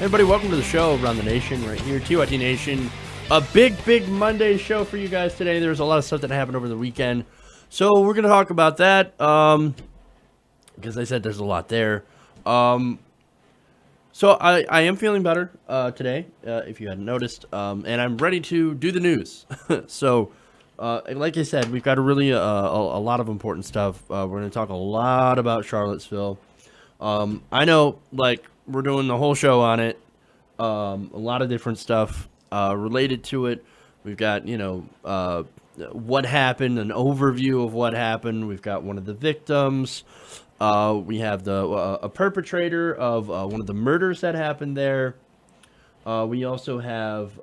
Everybody, welcome to the show around the nation right here, TYT Nation. A big Monday show for you guys today. There's a lot of stuff that happened over the weekend, so we're going to talk about that, because I said there's a lot there. So I am feeling better today, if you hadn't noticed, and I'm ready to do the news. So, like I said, we've got a lot of important stuff. We're going to talk a lot about Charlottesville. I know, like, we're doing the whole show on it. A lot of different stuff related to it. We've got, what happened, an overview of what happened. We've got one of the victims. We have a perpetrator of one of the murders that happened there. We also have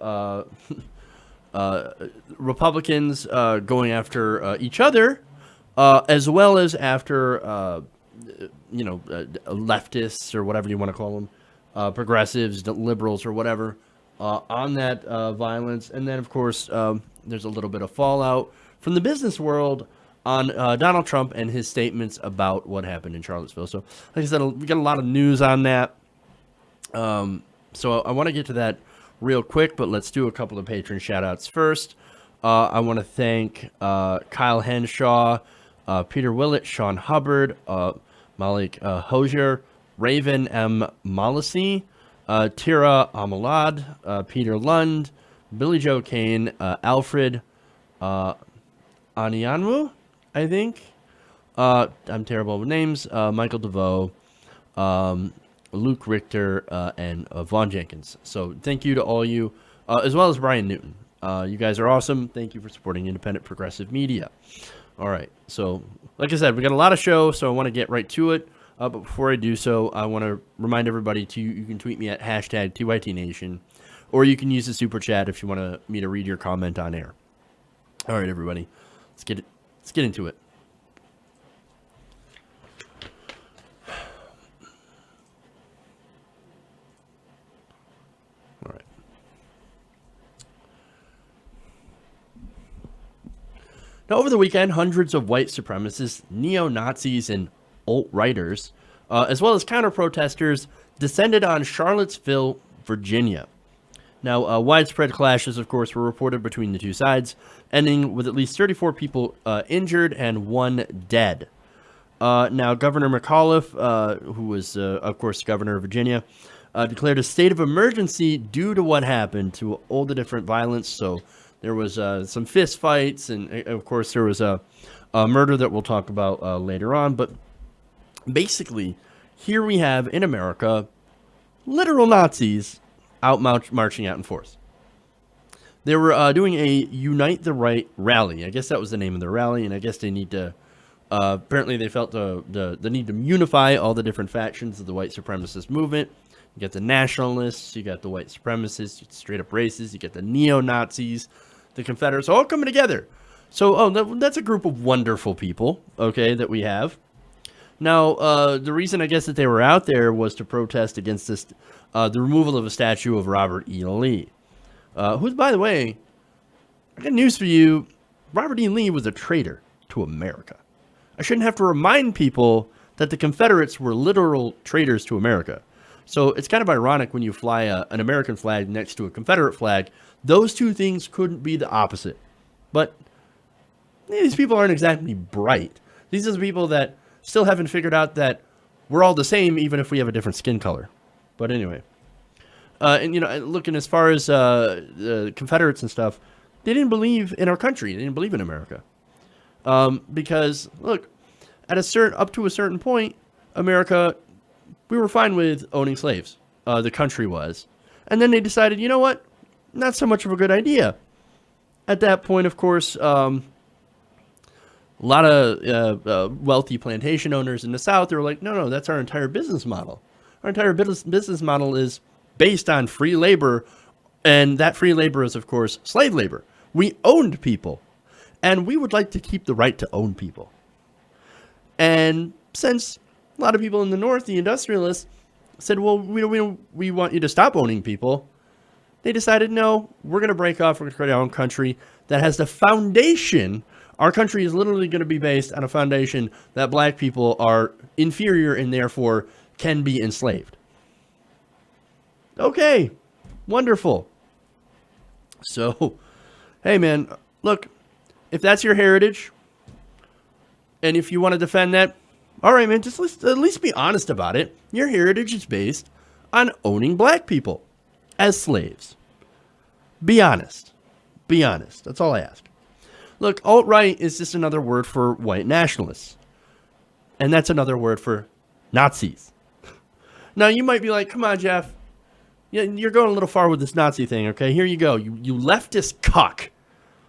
Republicans going after each other, as well as after leftists, or whatever you want to call them, progressives, liberals, or whatever, on that violence. And then, of course, there's a little bit of fallout from the business world on Donald Trump and his statements about what happened in Charlottesville. So, like I said, we got a lot of news on that. So I want to get to that real quick, but let's do a couple of patron shout-outs first. I want to thank Kyle Henshaw, Peter Willett, Sean Hubbard, Malik Hosier, Raven M. Molisi, Tira Amalad, Peter Lund, Billy Joe Kane, Alfred Anianwu, I think. I'm terrible with names. Michael DeVoe, Luke Richter, and Vaughn Jenkins. So thank you to all you, as well as Brian Newton. You guys are awesome. Thank you for supporting independent progressive media. All right. So, like I said, we got a lot of show, so I want to get right to it. But before I do so, I want to remind everybody you can tweet me at hashtag TYTNation, or you can use the super chat if you want me to read your comment on air. All right, everybody, let's get into it. All right. Now, over the weekend, hundreds of white supremacists, neo-Nazis, and alt-righters, as well as counter-protesters, descended on Charlottesville, Virginia. Now, widespread clashes, of course, were reported between the two sides, ending with at least 34 people injured and 1 dead. Now, Governor McAuliffe, who was, of course, governor of Virginia, declared a state of emergency due to what happened, to all the different violence. So there was some fist fights, and, of course, there was a murder that we'll talk about later on. But basically, here we have in America literal Nazis out marching out in force. They were doing a Unite the Right rally. I guess that was the name of the rally, and I guess they need to. Apparently, they felt the need to unify all the different factions of the white supremacist movement. You got the nationalists, you got the white supremacists, straight up racists, you got the neo-Nazis, the Confederates, all coming together. So, that's a group of wonderful people, okay, that we have. Now, the reason I guess that they were out there was to protest against this, the removal of a statue of Robert E. Lee, who, by the way, I got news for you. Robert E. Lee was a traitor to America. I shouldn't have to remind people that the Confederates were literal traitors to America. So it's kind of ironic when you fly an American flag next to a Confederate flag. Those two things couldn't be the opposite. But these people aren't exactly bright. These are the people that still haven't figured out that we're all the same, even if we have a different skin color. But anyway, and looking as far as the Confederates and stuff, they didn't believe in our country. They didn't believe in America, because look, up to a certain point, America, we were fine with owning slaves. The country was, and then they decided, you know what, not so much of a good idea. At that point, of course. A lot of wealthy plantation owners in the South, they were like, no, that's our entire business model. Our entire business model is based on free labor, and that free labor is, of course, slave labor. We owned people, and we would like to keep the right to own people. And since a lot of people in the North, the industrialists, said, well, we want you to stop owning people, they decided, no, we're going to break off, we're going to create our own country that has the foundation. Our country is literally going to be based on a foundation that black people are inferior and therefore can be enslaved. Okay, wonderful. So, hey man, look, if that's your heritage, and if you want to defend that, all right, man, just at least be honest about it. Your heritage is based on owning black people as slaves. Be honest. Be honest. That's all I ask. Look, alt-right is just another word for white nationalists. And that's another word for Nazis. Now, you might be like, come on, Jeff. You're going a little far with this Nazi thing, okay? Here you go. You leftist cuck.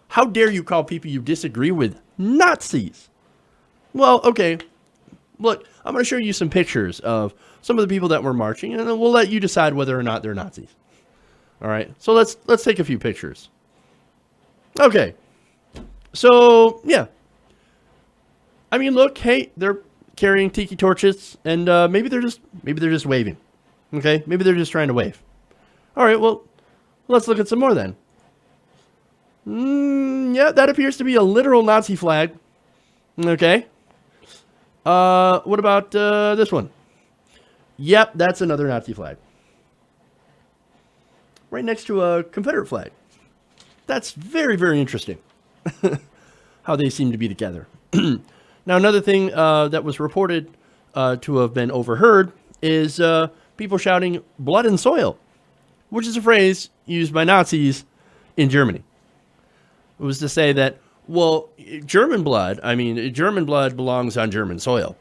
How dare you call people you disagree with Nazis? Well, okay. Look, I'm going to show you some pictures of some of the people that were marching, and then we'll let you decide whether or not they're Nazis. All right? So let's take a few pictures. Okay. So, yeah. I mean, look, hey, they're carrying tiki torches, and maybe they're just waving. Okay? Maybe they're just trying to wave. All right, well, let's look at some more then. Yeah, that appears to be a literal Nazi flag. Okay. What about this one? Yep, that's another Nazi flag. Right next to a Confederate flag. That's very, very interesting. How they seem to be together. Now, another thing that was reported to have been overheard is people shouting blood and soil, which is a phrase used by Nazis in Germany. It was to say that, well, German blood belongs on German soil.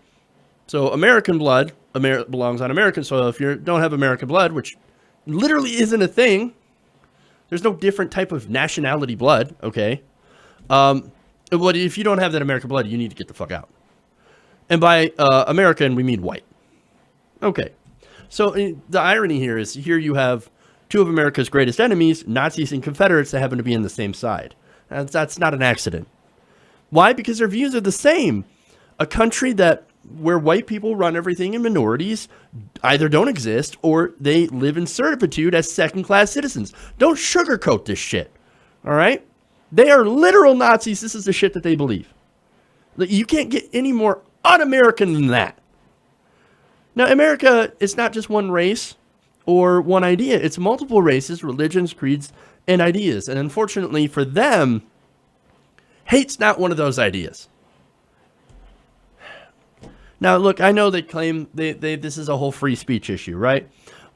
So American blood belongs on American soil. If you don't have American blood, which literally isn't a thing, there's no different type of nationality blood, okay? If you don't have that American blood, you need to get the fuck out. And by American, we mean white. Okay. So the irony here is you have two of America's greatest enemies, Nazis and Confederates, that happen to be on the same side. That's not an accident. Why? Because their views are the same. A country where white people run everything and minorities either don't exist or they live in servitude as second-class citizens. Don't sugarcoat this shit. All right? They are literal Nazis. This is the shit that they believe. You can't get any more un-American than that. Now, America is not just one race or one idea. It's multiple races, religions, creeds, and ideas. And unfortunately for them, hate's not one of those ideas. Now, look, I know they claim this is a whole free speech issue, right?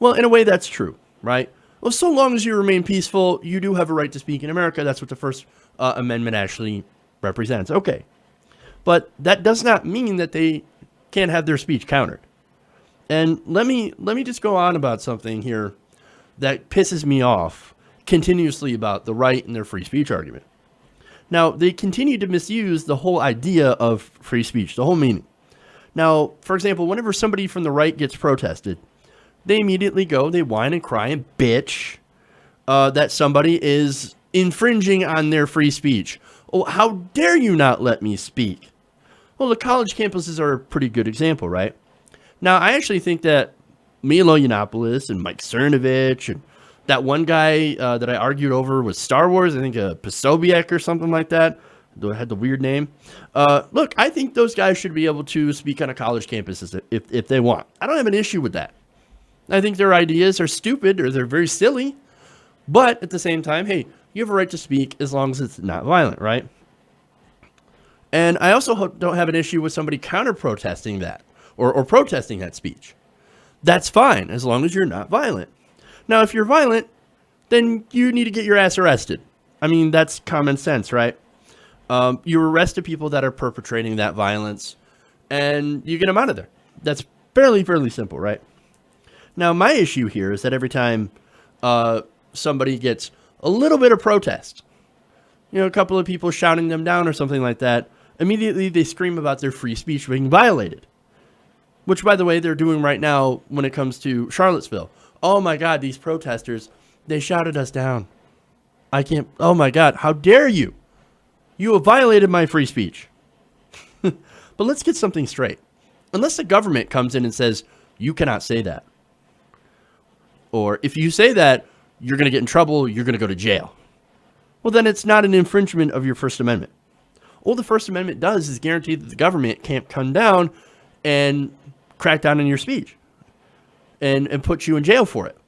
Well, in a way, that's true, right? Well, so long as you remain peaceful, you do have a right to speak in America. That's what the First Amendment actually represents. Okay. But that does not mean that they can't have their speech countered. And let me just go on about something here that pisses me off continuously about the right and their free speech argument. Now, they continue to misuse the whole idea of free speech, the whole meaning. Now, for example, whenever somebody from the right gets protested, they immediately they whine and cry and bitch that somebody is infringing on their free speech. Oh, how dare you not let me speak? Well, the college campuses are a pretty good example, right? Now, I actually think that Milo Yiannopoulos and Mike Cernovich and that one guy that I argued over was Star Wars, I think Posobiec or something like that, had the weird name. Look, I think those guys should be able to speak on a college campus if they want. I don't have an issue with that. I think their ideas are stupid or they're very silly. But at the same time, hey, you have a right to speak as long as it's not violent, right? And I also don't have an issue with somebody counter-protesting that or protesting that speech. That's fine as long as you're not violent. Now, if you're violent, then you need to get your ass arrested. I mean, that's common sense, right? You arrest the people that are perpetrating that violence, and you get them out of there. That's fairly simple, right? Now, my issue here is that every time somebody gets a little bit of protest, a couple of people shouting them down or something like that, immediately they scream about their free speech being violated. Which, by the way, they're doing right now when it comes to Charlottesville. Oh my God, these protesters, they shouted us down. Oh my God, how dare you? You have violated my free speech. But let's get something straight. Unless the government comes in and says, you cannot say that. Or if you say that, you're going to get in trouble, you're going to go to jail. Well, then it's not an infringement of your First Amendment. All the First Amendment does is guarantee that the government can't come down and crack down on your speech and put you in jail for it.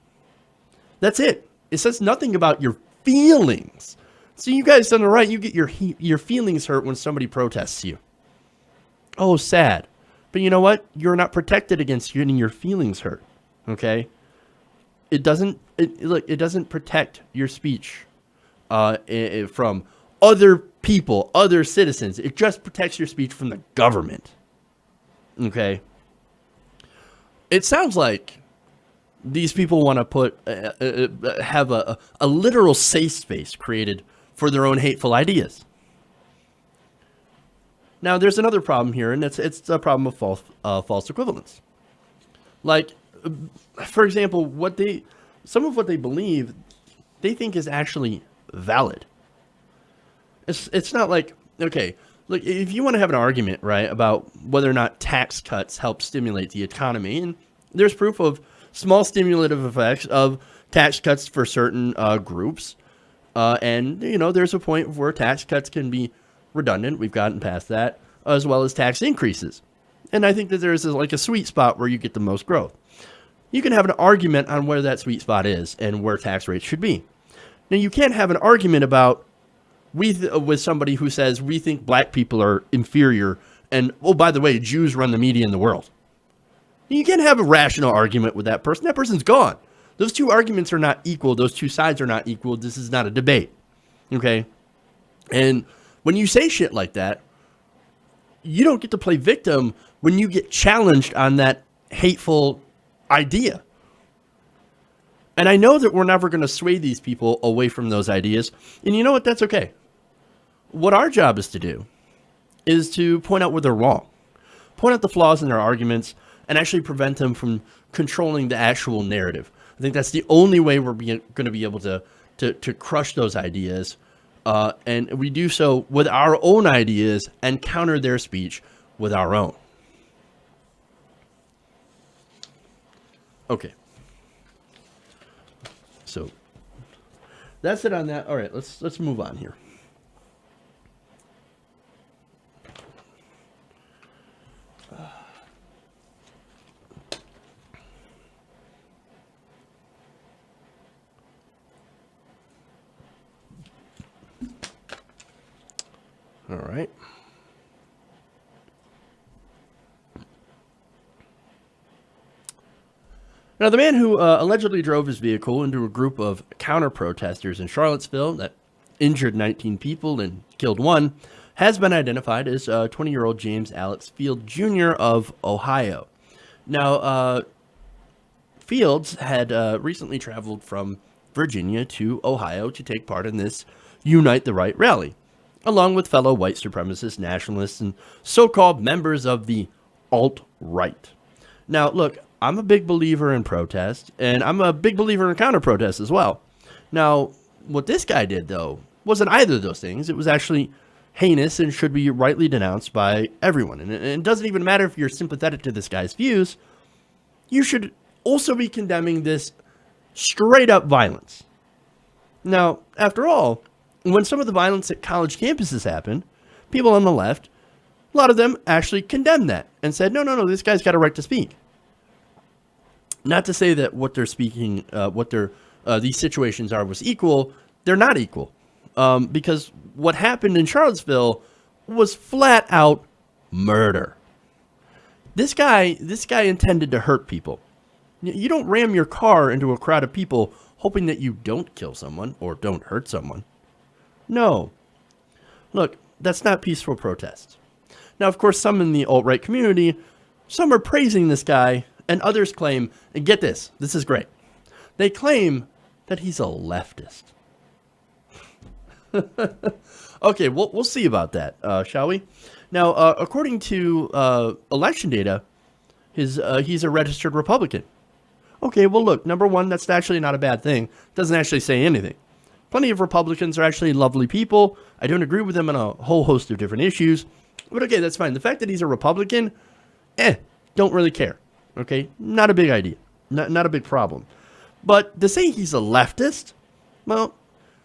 That's it. It says nothing about your feelings. So you guys on the right, you get your feelings hurt when somebody protests you. Oh, sad. But you know what? You're not protected against getting your feelings hurt. Okay? It doesn't protect your speech from other people, other citizens. It just protects your speech from the government. Okay? It sounds like these people want to have a literal safe space created for their own hateful ideas. Now, there's another problem here, and it's a problem of false equivalence. Like, for example, some of what they believe, they think is actually valid. It's not like, okay, look, if you want to have an argument, right, about whether or not tax cuts help stimulate the economy, and there's proof of small stimulative effects of tax cuts for certain groups, and there's a point where tax cuts can be redundant. We've gotten past that, as well as tax increases. And I think that there's like a sweet spot where you get the most growth. You can have an argument on where that sweet spot is and where tax rates should be. Now, you can't have an argument about with somebody who says we think black people are inferior and, oh, by the way, Jews run the media in the world. You can't have a rational argument with that person. That person's gone. Those two arguments are not equal. Those two sides are not equal. This is not a debate. Okay? And when you say shit like that, you don't get to play victim when you get challenged on that hateful idea. And I know that we're never going to sway these people away from those ideas. And you know what? That's okay. What our job is to do is to point out where they're wrong, point out the flaws in their arguments, and actually prevent them from controlling the actual narrative. I think that's the only way we're going to be able to crush those ideas. And we do so with our own ideas and counter their speech with our own. Okay. So that's it on that. All right, let's move on here. All right. Now, the man who allegedly drove his vehicle into a group of counter-protesters in Charlottesville that injured 19 people and killed one has been identified as 20-year-old James Alex Field Jr. of Ohio. Now, Fields had recently traveled from Virginia to Ohio to take part in this Unite the Right rally, along with fellow white supremacist nationalists and so-called members of the alt-right. Now, look, I'm a big believer in protest, and I'm a big believer in counter-protest as well. Now, what this guy did, though, wasn't either of those things. It was actually heinous and should be rightly denounced by everyone. And it doesn't even matter if you're sympathetic to this guy's views. You should also be condemning this straight-up violence. Now, after all, when some of the violence at college campuses happened, people on the left, a lot of them actually condemned that and said, no, this guy's got a right to speak. Not to say that what they're speaking, these situations are was equal. They're not equal. Because what happened in Charlottesville was flat out murder. This guy intended to hurt people. You don't ram your car into a crowd of people hoping that you don't kill someone or don't hurt someone. No. Look, that's not peaceful protest. Now, of course, some in the alt-right community, some are praising this guy, and others claim, and get this is great, they claim that he's a leftist. Okay, we'll see about that, shall we? Now, according to election data, he's a registered Republican. Okay, well, look, number one, that's actually not a bad thing. Doesn't actually say anything. Plenty of Republicans are actually lovely people. I don't agree with them on a whole host of different issues. But okay, that's fine. The fact that he's a Republican, don't really care. Okay, not a big idea. Not a big problem. But to say he's a leftist, well,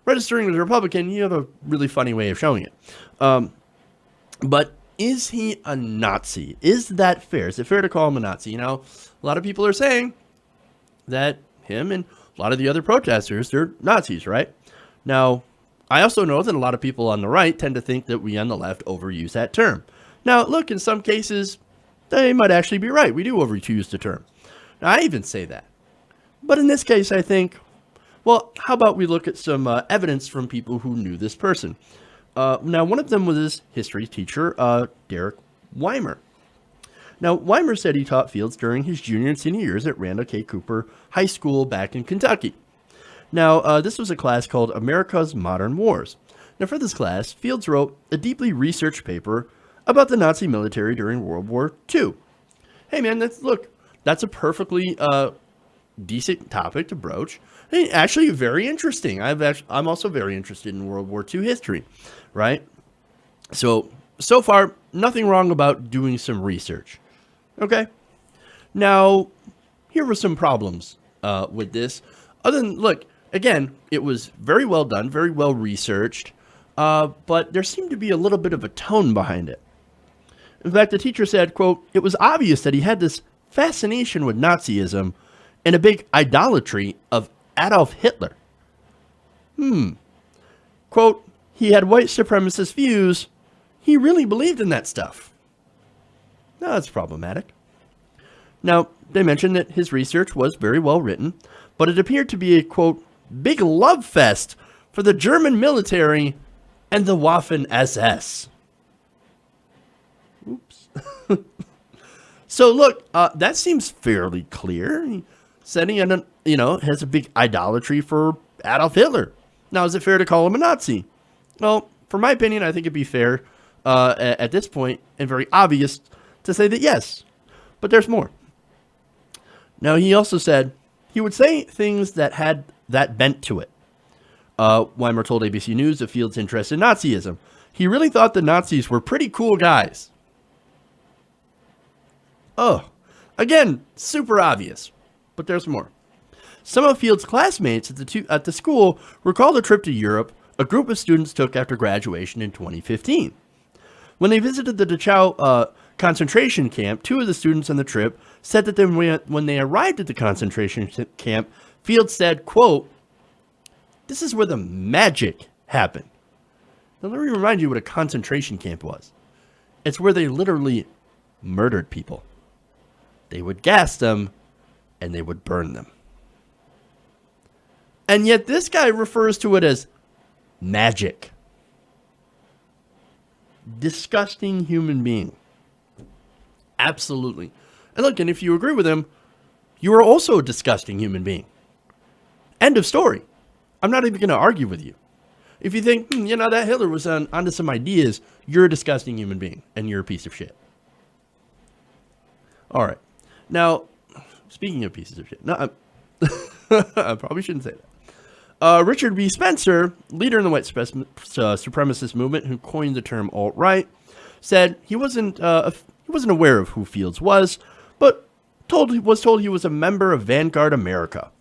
registering as a Republican, you have a really funny way of showing it. But is he a Nazi? Is that fair? Is it fair to call him a Nazi? You know, a lot of people are saying that him and a lot of the other protesters, they're Nazis, right? Now, I also know that a lot of people on the right tend to think that we on the left overuse that term. Now, look, in some cases, they might actually be right. We do overuse the term. Now, I even say that. But in this case, I think, well, how about we look at some evidence from people who knew this person? Now, one of them was his history teacher, Derek Weimer. Now, Weimer said he taught Fields during his junior and senior years at Randall K. Cooper High School back in Kentucky. Now, this was a class called America's Modern Wars. Now, for this class, Fields wrote a deeply researched paper about the Nazi military during World War II. Hey, man, that's a perfectly decent topic to broach. And actually, very interesting. I'm also very interested in World War II history, right? So far, nothing wrong about doing some research. Okay? Now, here were some problems with this. Other than, look, again, it was very well done, very well researched, but there seemed to be a little bit of a tone behind it. In fact, the teacher said, quote, "It was obvious that he had this fascination with Nazism and a big idolatry of Adolf Hitler. Quote, he had white supremacist views. He really believed in that stuff." Now, that's problematic. Now, they mentioned that his research was very well written, but it appeared to be a, quote, big love fest for the German military and the Waffen-SS. Oops. So, look, that seems fairly clear. Said he has a big idolatry for Adolf Hitler. Now, is it fair to call him a Nazi? Well, for my opinion, I think it'd be fair at this point and very obvious to say that yes, but there's more. Now, he also said he would say things that had that bent to it. Weimer told ABC News of Fields' interest in Nazism. He really thought the Nazis were pretty cool guys. Oh, again, super obvious, but there's more. Some of Fields' classmates at the school recalled a trip to Europe a group of students took after graduation in 2015. When they visited the Dachau concentration camp, two of the students on the trip said that when they arrived at the concentration camp, Fields said, quote, "This is where the magic happened." Now, let me remind you what a concentration camp was. It's where they literally murdered people. They would gas them, and they would burn them. And yet this guy refers to it as magic. Disgusting human being. Absolutely. And look, and if you agree with him, you are also a disgusting human being. End of story. I'm not even going to argue with you. If you think, that Hitler was onto some ideas, you're a disgusting human being, and you're a piece of shit. All right. Now, speaking of pieces of shit, no, I probably shouldn't say that. Richard B. Spencer, leader in the white supremacist movement who coined the term alt-right, said he wasn't aware of who Fields was, but was told he was a member of Vanguard America.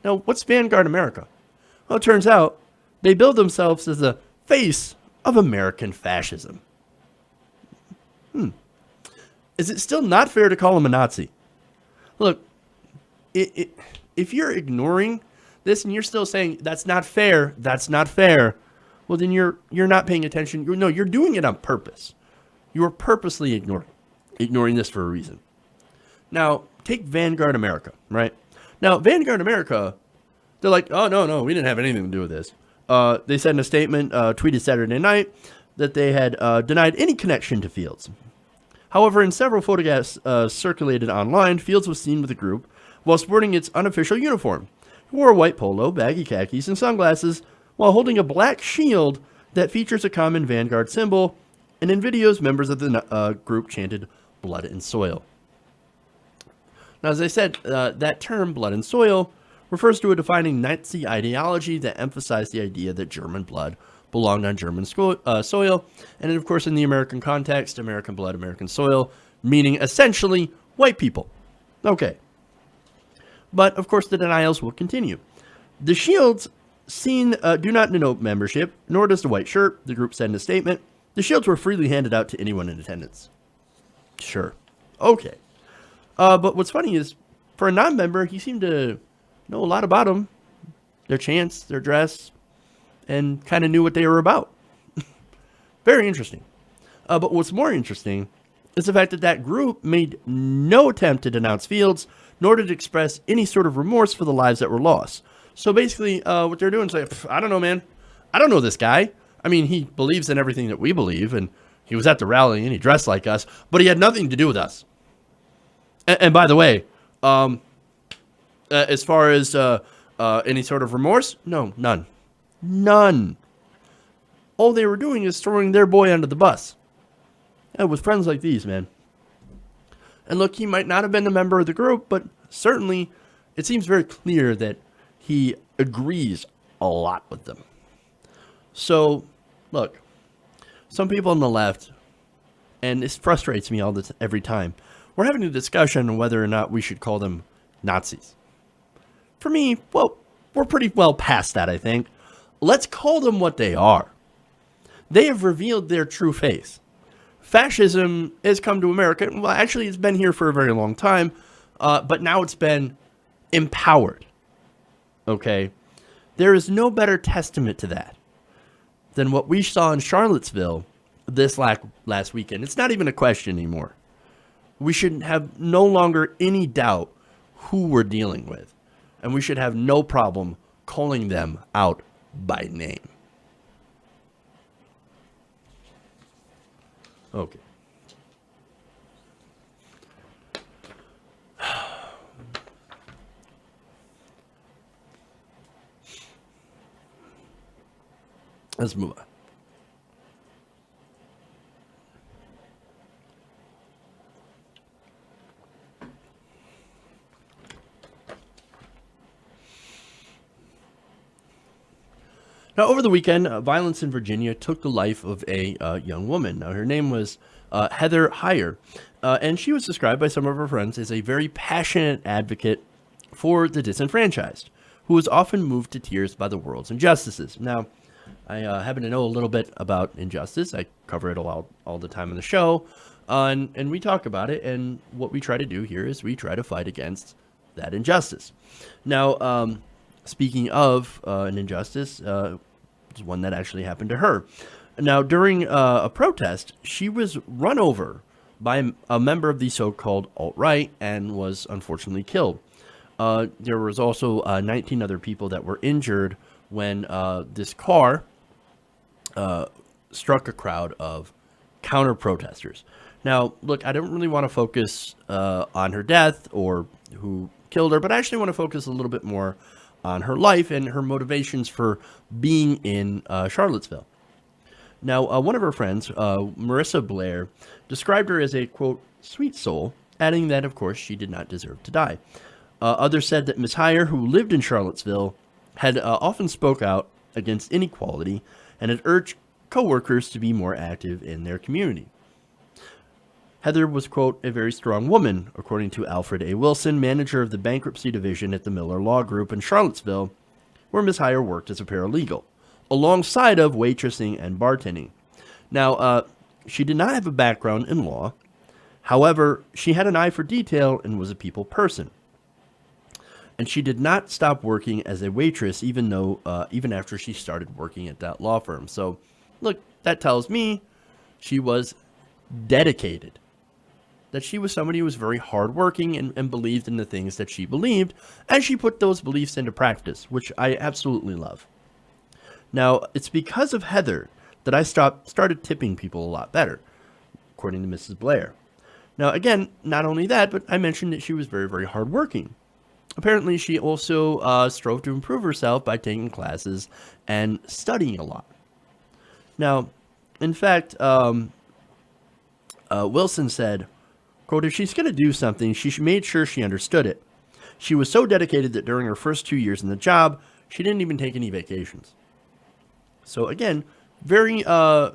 Now, what's Vanguard America? Well, it turns out they build themselves as the face of American fascism. Is it still not fair to call him a Nazi? Look, if you're ignoring this and you're still saying that's not fair, well, then you're not paying attention. You're doing it on purpose. You are purposely ignoring this for a reason. Now, take Vanguard America, right? Now, Vanguard America, they're like, oh, no, we didn't have anything to do with this. They said in a statement tweeted Saturday night that they had denied any connection to Fields. However, in several photographs circulated online, Fields was seen with the group while sporting its unofficial uniform. He wore a white polo, baggy khakis, and sunglasses while holding a black shield that features a common Vanguard symbol, and in videos, members of the group chanted "blood and soil." Now, as I said, that term, blood and soil, refers to a defining Nazi ideology that emphasized the idea that German blood belonged on German soil, and then, of course, in the American context, American blood, American soil, meaning essentially white people. Okay. But, of course, the denials will continue. The shields seen do not denote membership, nor does the white shirt, the group said in a statement. The shields were freely handed out to anyone in attendance. Sure. Okay. But what's funny is, for a non-member, he seemed to know a lot about them. their chants, their dress, and kind of knew what they were about. Very interesting. But what's more interesting is the fact that that group made no attempt to denounce Fields, nor did express any sort of remorse for the lives that were lost. So basically, what they're doing is like, I don't know, man. I don't know this guy. I mean, he believes in everything that we believe, and he was at the rally, and he dressed like us, but he had nothing to do with us. And by the way, as far as any sort of remorse, no, none. None. All they were doing is throwing their boy under the bus. Yeah, with friends like these, man. And look, he might not have been a member of the group, but certainly it seems very clear that he agrees a lot with them. So, look, some people on the left, and this frustrates me every time, we're having a discussion on whether or not we should call them Nazis. For me, well, we're pretty well past that, I think. Let's call them what they are. They have revealed their true face. Fascism has come to America. Well, actually, it's been here for a very long time, but now it's been empowered. Okay? There is no better testament to that than what we saw in Charlottesville this last weekend. It's not even a question anymore. We should have no longer any doubt who we're dealing with, and we should have no problem calling them out by name. Okay. Let's move on. Now, over the weekend, violence in Virginia took the life of a young woman. Now, her name was Heather Heyer, and she was described by some of her friends as a very passionate advocate for the disenfranchised, who was often moved to tears by the world's injustices. Now, I happen to know a little bit about injustice. I cover it all the time on the show, and we talk about it, and what we try to do here is we try to fight against that injustice. Now, speaking of an injustice, it's one that actually happened to her. Now, during a protest, she was run over by a member of the so-called alt-right and was unfortunately killed. There was also 19 other people that were injured when this car struck a crowd of counter-protesters. Now, look, I don't really want to focus on her death or who killed her, but I actually want to focus a little bit more on her life and her motivations for being in Charlottesville. Now, one of her friends, Marissa Blair, described her as a, quote, sweet soul, adding that, of course, she did not deserve to die. Others said that Ms. Heyer, who lived in Charlottesville, had often spoke out against inequality and had urged coworkers to be more active in their community. Heather was, quote, a very strong woman, according to Alfred A. Wilson, manager of the bankruptcy division at the Miller Law Group in Charlottesville, where Ms. Heyer worked as a paralegal, alongside of waitressing and bartending. Now, she did not have a background in law. However, she had an eye for detail and was a people person. And she did not stop working as a waitress, even after she started working at that law firm. So, look, that tells me she was dedicated. That she was somebody who was very hardworking and believed in the things that she believed, and she put those beliefs into practice, which I absolutely love. Now, it's because of Heather that I started tipping people a lot better, according to Mrs. Blair. Now, again, not only that, but I mentioned that she was very, very hardworking. Apparently, she also strove to improve herself by taking classes and studying a lot. Now, in fact, Wilson said, quote, if she's going to do something, she made sure she understood it. She was so dedicated that during her first 2 years in the job, she didn't even take any vacations. So again, very, a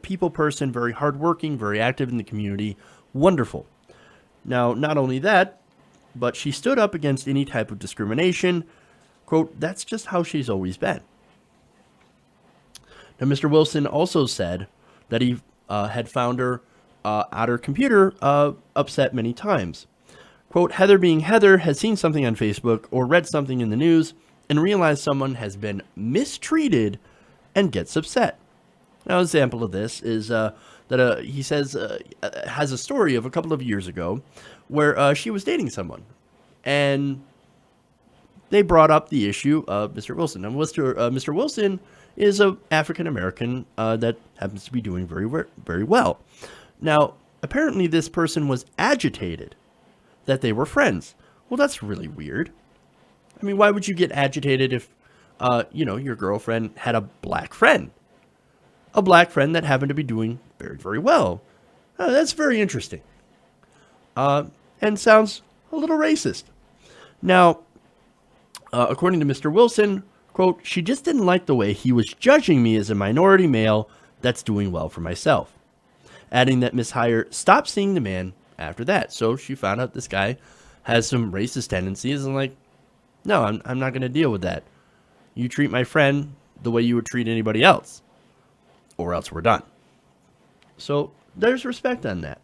people person, very hardworking, very active in the community. Wonderful. Now, not only that, but she stood up against any type of discrimination. Quote, that's just how she's always been. Now, Mr. Wilson also said that he had found her at her computer upset many times. Quote, Heather being Heather has seen something on Facebook or read something in the news and realize someone has been mistreated and gets upset. Now, an example of this is that he says has a story of a couple of years ago where she was dating someone, and they brought up the issue of Mr. Wilson. Now, Mr. Wilson is an African American that happens to be doing very well. Now, apparently, this person was agitated that they were friends. Well, that's really weird. I mean, why would you get agitated if, your girlfriend had a black friend? A black friend that happened to be doing very well. That's very interesting. And sounds a little racist. Now, according to Mr. Wilson, quote, she just didn't like the way he was judging me as a minority male that's doing well for myself. Adding that Miss Heyer stopped seeing the man after that. So she found out this guy has some racist tendencies and like, no, I'm not going to deal with that. You treat my friend the way you would treat anybody else, or else we're done. So there's respect on that.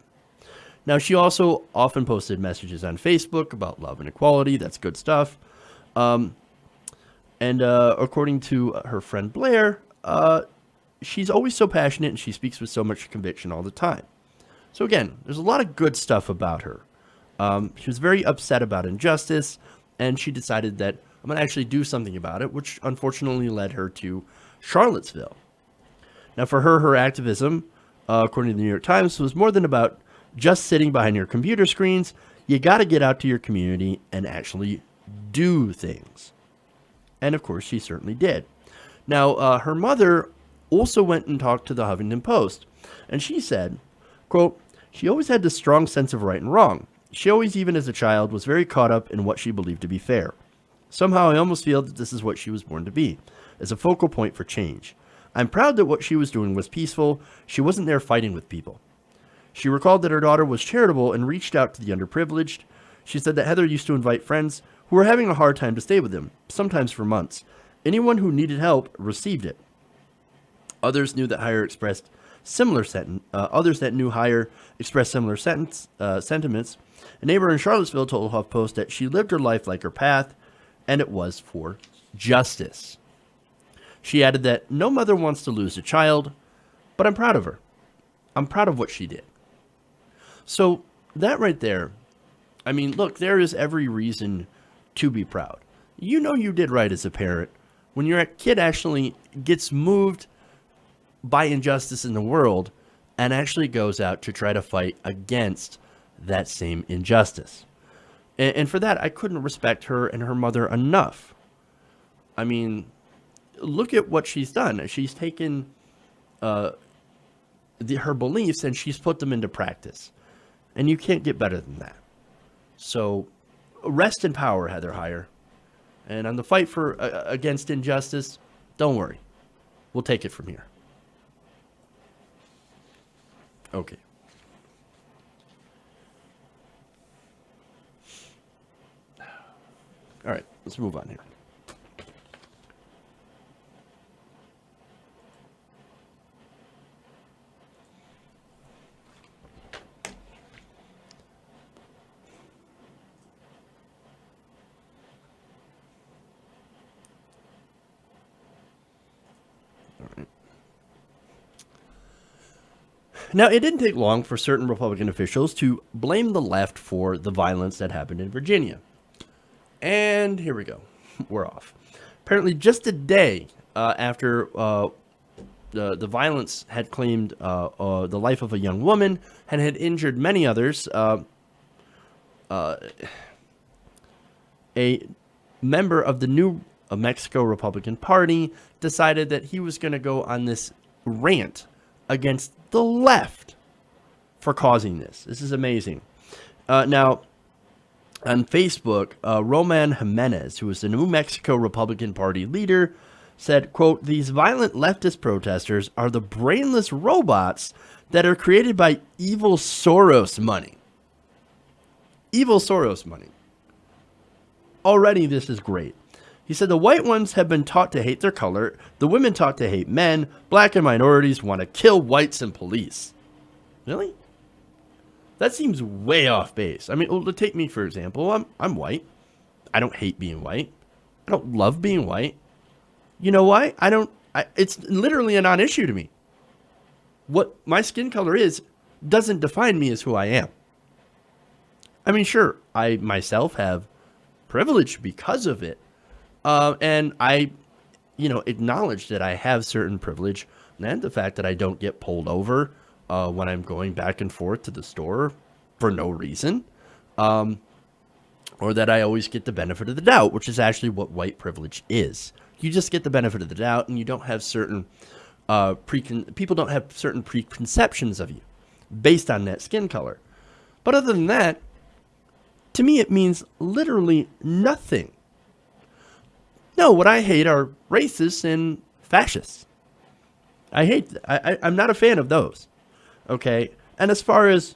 Now, she also often posted messages on Facebook about love and equality. That's good stuff. And according to her friend Blair, she's always so passionate and she speaks with so much conviction all the time. So again, there's a lot of good stuff about her. She was very upset about injustice, and she decided that I'm going to actually do something about it, which unfortunately led her to Charlottesville. Now, for her activism, according to the New York Times, was more than about just sitting behind your computer screens. You got to get out to your community and actually do things. And of course, she certainly did. Now, her mother also went and talked to the Huffington Post, and she said, quote, she always had this strong sense of right and wrong. She always, even as a child, was very caught up in what she believed to be fair. Somehow, I almost feel that this is what she was born to be, as a focal point for change. I'm proud that what she was doing was peaceful. She wasn't there fighting with people. She recalled that her daughter was charitable and reached out to the underprivileged. She said that Heather used to invite friends who were having a hard time to stay with them, sometimes for months. Anyone who needed help received it. Others knew that Heyer expressed similar others that knew Heyer expressed similar sentiments. A neighbor in Charlottesville told HuffPost that she lived her life like her path, and it was for justice. She added that no mother wants to lose a child, but I'm proud of her. I'm proud of what she did. So that right there, I mean, look, there is every reason to be proud. You know you did right as a parent when your kid actually gets moved by injustice in the world and actually goes out to try to fight against that same injustice. And for that, I couldn't respect her and her mother enough. I mean, look at what she's done. She's taken her beliefs and she's put them into practice. And you can't get better than that. So rest in power, Heather Heyer. And on the fight for against injustice, don't worry. We'll take it from here. Okay. All right, let's move on here. Now, it didn't take long for certain Republican officials to blame the left for the violence that happened in Virginia. And here we go. We're off. Apparently, just a day after the violence had claimed the life of a young woman and had injured many others, a member of the New Mexico Republican Party decided that he was going to go on this rant against the left for causing this. This is amazing. Now, on Facebook, Roman Jimenez, who is the New Mexico Republican Party leader, said, quote, these violent leftist protesters are the brainless robots that are created by evil Soros money. Evil Soros money. Already, this is great. He said the white ones have been taught to hate their color, the women taught to hate men, black and minorities want to kill whites and police. Really? That seems way off base. I mean, take me for example. I'm white. I don't hate being white. I don't love being white. You know why? It's literally a non-issue to me. What my skin color is doesn't define me as who I am. I mean, sure, I myself have privilege because of it. And I, acknowledge that I have certain privilege, and the fact that I don't get pulled over when I'm going back and forth to the store for no reason. Or that I always get the benefit of the doubt, which is actually what white privilege is. You just get the benefit of the doubt, and you don't have certain people don't have certain preconceptions of you based on that skin color. But other than that, to me, it means literally nothing. No, what I hate are racists and fascists. I'm not a fan of those. Okay, and as far as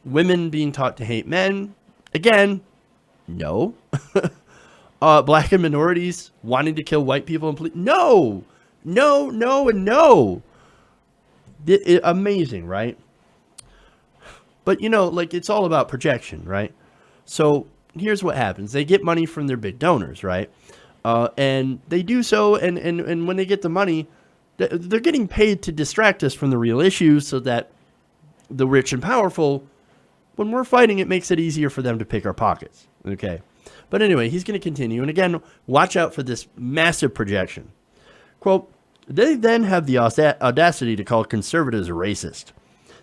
women being taught to hate men, again, no. Black and minorities wanting to kill white people and police, no, and no. Amazing, right? But it's all about projection, right? So here's what happens: they get money from their big donors, right? And they do so, and when they get the money, they're getting paid to distract us from the real issues, so that the rich and powerful, when we're fighting, it makes it easier for them to pick our pockets. Okay. But anyway, he's going to continue. And again, watch out for this massive projection. Quote, they then have the audacity to call conservatives racist.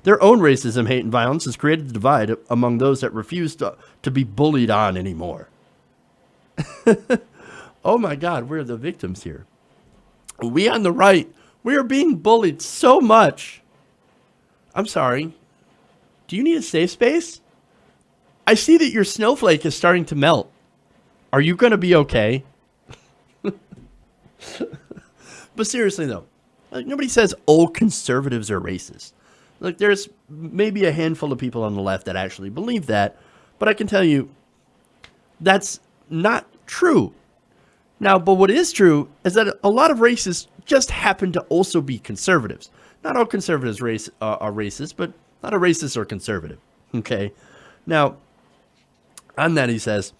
Their own racism, hate, and violence has created a divide among those that refuse to be bullied on anymore. Oh my God, we're the victims here. We on the right, we are being bullied so much. I'm sorry. Do you need a safe space? I see that your snowflake is starting to melt. Are you going to be okay? But seriously, though, nobody says all conservatives are racist. There's maybe a handful of people on the left that actually believe that, but I can tell you that's not true. Now, but what is true is that a lot of racists just happen to also be conservatives. Not all conservatives are racist, but not a racist or conservative. Okay? Now, on that, he says,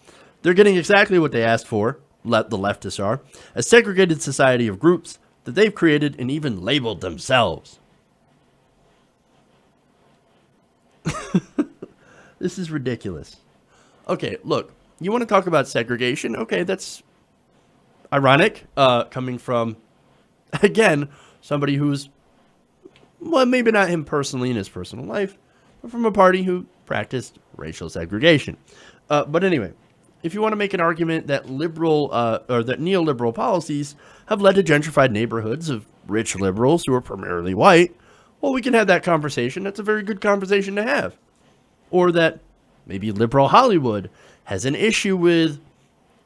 they're getting exactly what they asked for, the leftists are, a segregated society of groups that they've created and even labeled themselves. This is ridiculous. Okay, look, you want to talk about segregation? Okay, that's ironic, coming from, again, somebody who's, well, maybe not him personally in his personal life, but from a party who practiced racial segregation. But anyway, if you want to make an argument that liberal or that neoliberal policies have led to gentrified neighborhoods of rich liberals who are primarily white, well, we can have that conversation. That's a very good conversation to have. Or that maybe liberal Hollywood has an issue with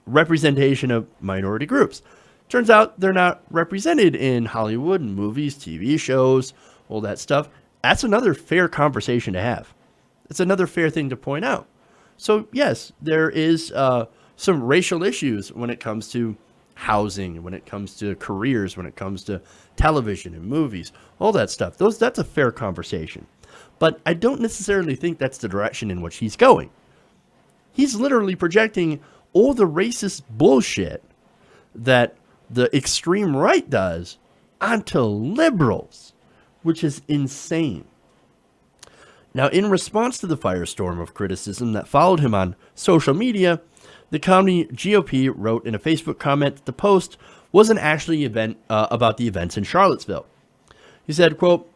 representation of minority groups. Turns out they're not represented in Hollywood and movies, TV shows, all that stuff. That's another fair conversation to have. It's another fair thing to point out. So yes, there is some racial issues when it comes to housing, when it comes to careers, when it comes to television and movies, all that stuff. That's a fair conversation. But I don't necessarily think that's the direction in which he's going. He's literally projecting all the racist bullshit that the extreme right does onto liberals, which is insane. Now, in response to the firestorm of criticism that followed him on social media, the county GOP wrote in a Facebook comment that the post wasn't actually about the events in Charlottesville. He said, quote,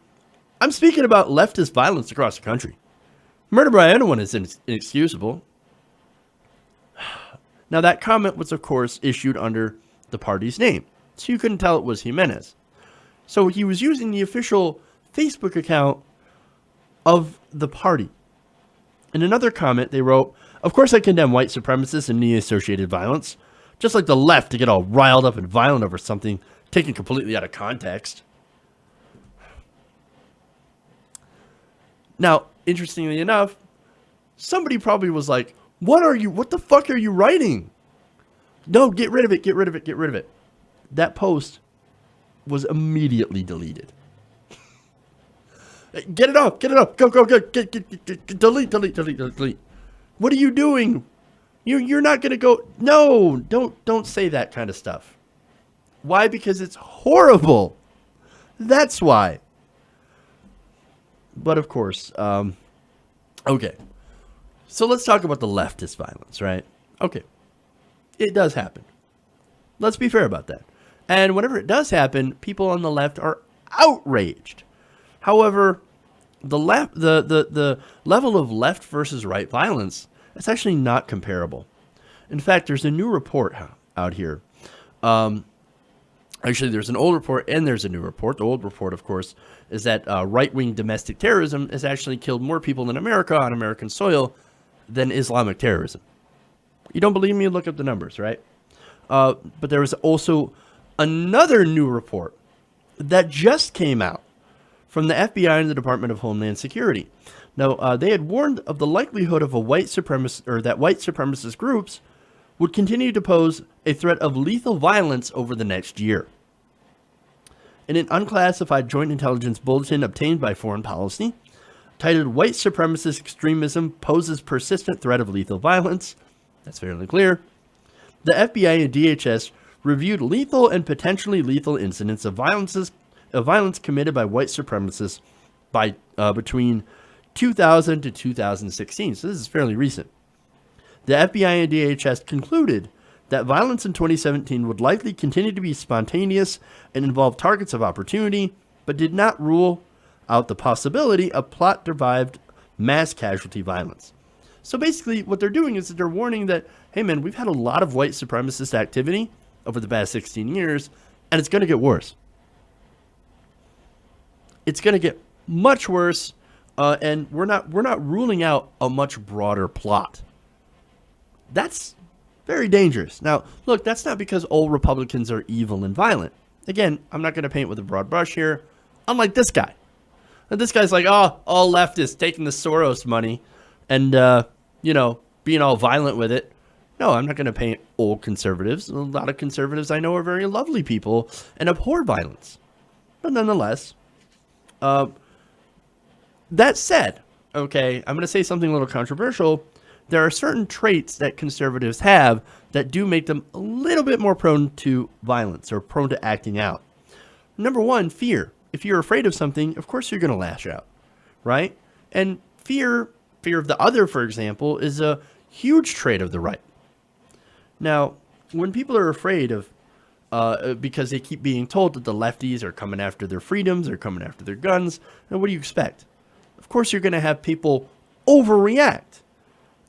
I'm speaking about leftist violence across the country. Murder by anyone is inexcusable. Now, that comment was, of course, issued under the party's name, so you couldn't tell it was Jimenez. So he was using the official Facebook account of the party. In another comment, they wrote, of course I condemn white supremacists and knee-associated violence, just like the left to get all riled up and violent over something taken completely out of context. Now, interestingly enough, somebody probably was like, what the fuck are you writing? No, get rid of it. That post was immediately deleted. Get it off. Go. Delete. What are you doing? You're not going to go, no, don't say that kind of stuff. Why? Because it's horrible. That's why. But of course, okay. So let's talk about the leftist violence, right? Okay. It does happen. Let's be fair about that. And whenever it does happen, people on the left are outraged. However, the level of left versus right violence is actually not comparable. In fact, there's a new report out here. Actually, there's an old report and there's a new report. The old report, of course, is that right-wing domestic terrorism has actually killed more people in America on American soil than Islamic terrorism. You don't believe me? Look up the numbers, right? But there was also another new report that just came out from the FBI and the Department of Homeland Security. Now, they had warned of the likelihood of white supremacist groups would continue to pose a threat of lethal violence over the next year. In an unclassified joint intelligence bulletin obtained by Foreign Policy, titled "White Supremacist Extremism Poses Persistent Threat of Lethal Violence," that's fairly clear, the FBI and DHS reviewed lethal and potentially lethal incidents of violence committed by white supremacists by between 2000 to 2016. So this is fairly recent. The FBI and DHS concluded that violence in 2017 would likely continue to be spontaneous and involve targets of opportunity, but did not rule out the possibility of plot-derived mass casualty violence. So basically what they're doing is that they're warning that, hey man, we've had a lot of white supremacist activity over the past 16 years, and it's going to get worse. It's going to get much worse, and we're not ruling out a much broader plot. That's very dangerous. Now, look, that's not because all Republicans are evil and violent. Again, I'm not going to paint with a broad brush here. Unlike this guy. And this guy's like, oh, all leftists taking the Soros money and, being all violent with it. No, I'm not going to paint old conservatives. A lot of conservatives I know are very lovely people and abhor violence. But nonetheless, that said, okay, I'm going to say something a little controversial. There are certain traits that conservatives have that do make them a little bit more prone to violence or prone to acting out. Number one, fear. If you're afraid of something, of course you're going to lash out, right? And fear of the other, for example, is a huge trait of the right. Now, when people are afraid of, because they keep being told that the lefties are coming after their freedoms, they're coming after their guns, then what do you expect? Of course you're going to have people overreact.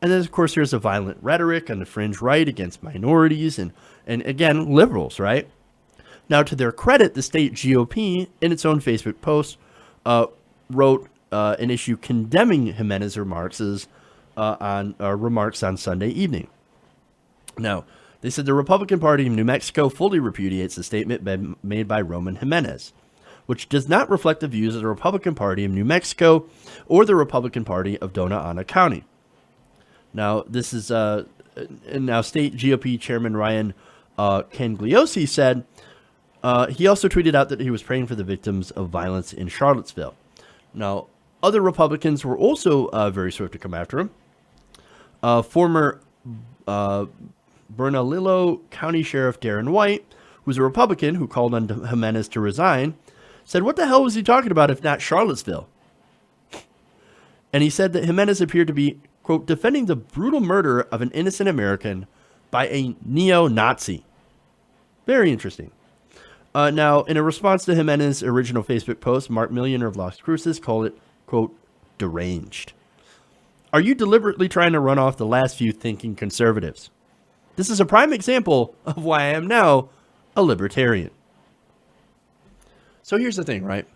And then, of course, there's a violent rhetoric on the fringe right against minorities and again, liberals, right? Now, to their credit, the state GOP, in its own Facebook post, wrote an issue condemning Jimenez's remarks on Sunday evening. Now, they said the Republican Party of New Mexico fully repudiates the statement made by Roman Jimenez, which does not reflect the views of the Republican Party of New Mexico or the Republican Party of Dona Ana County. Now, this is now state GOP Chairman Ryan Cangliosi said he also tweeted out that he was praying for the victims of violence in Charlottesville. Now, other Republicans were also very swift to come after him. Former Bernalillo County Sheriff Darren White, who's a Republican who called on Jimenez to resign, said, "What the hell was he talking about if not Charlottesville?" And he said that Jimenez appeared to be, quote, defending the brutal murder of an innocent American by a neo-Nazi. Very interesting. Now, in a response to Jimenez's original Facebook post, Mark Millionaire of Las Cruces called it, quote, deranged. Are you deliberately trying to run off the last few thinking conservatives? This is a prime example of why I am now a libertarian. So here's the thing, right?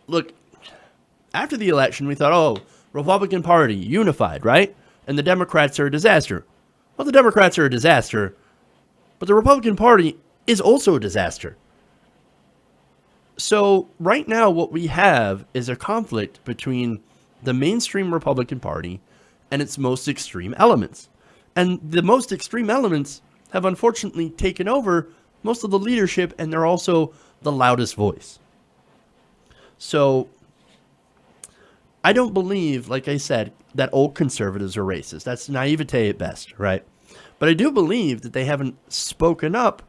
Look, after the election, we thought, oh, Republican Party, unified, right? And the Democrats are a disaster. Well, the Democrats are a disaster, but the Republican Party is also a disaster. So right now what we have is a conflict between the mainstream Republican Party and its most extreme elements. And the most extreme elements have unfortunately taken over most of the leadership, and they're also the loudest voice. So I don't believe, like I said, that old conservatives are racist. That's naivete at best, right? But I do believe that they haven't spoken up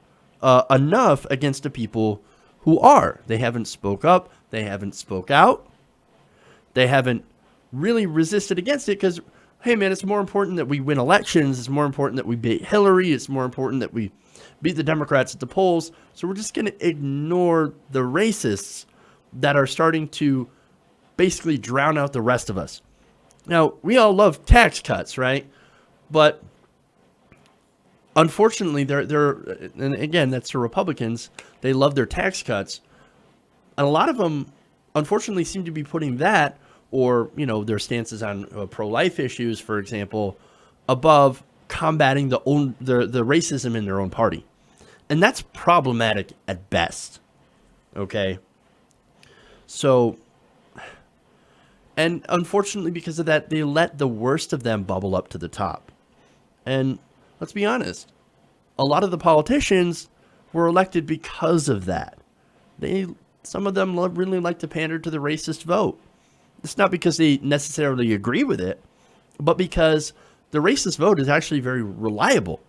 enough against the people who are. They haven't spoke up. They haven't spoke out. They haven't really resisted against it because, hey, man, it's more important that we win elections. It's more important that we beat Hillary. It's more important that we beat the Democrats at the polls. So we're just going to ignore the racists that are starting to basically drown out the rest of us. Now, we all love tax cuts, right? But unfortunately, they're and again, that's the Republicans. They love their tax cuts. And a lot of them, unfortunately, seem to be putting that or, their stances on pro-life issues, for example, above combating the racism in their own party. And that's problematic at best. Okay? So, and unfortunately, because of that, they let the worst of them bubble up to the top. And let's be honest, a lot of the politicians were elected because of that. Some of them really like to pander to the racist vote. It's not because they necessarily agree with it, but because the racist vote is actually very reliable.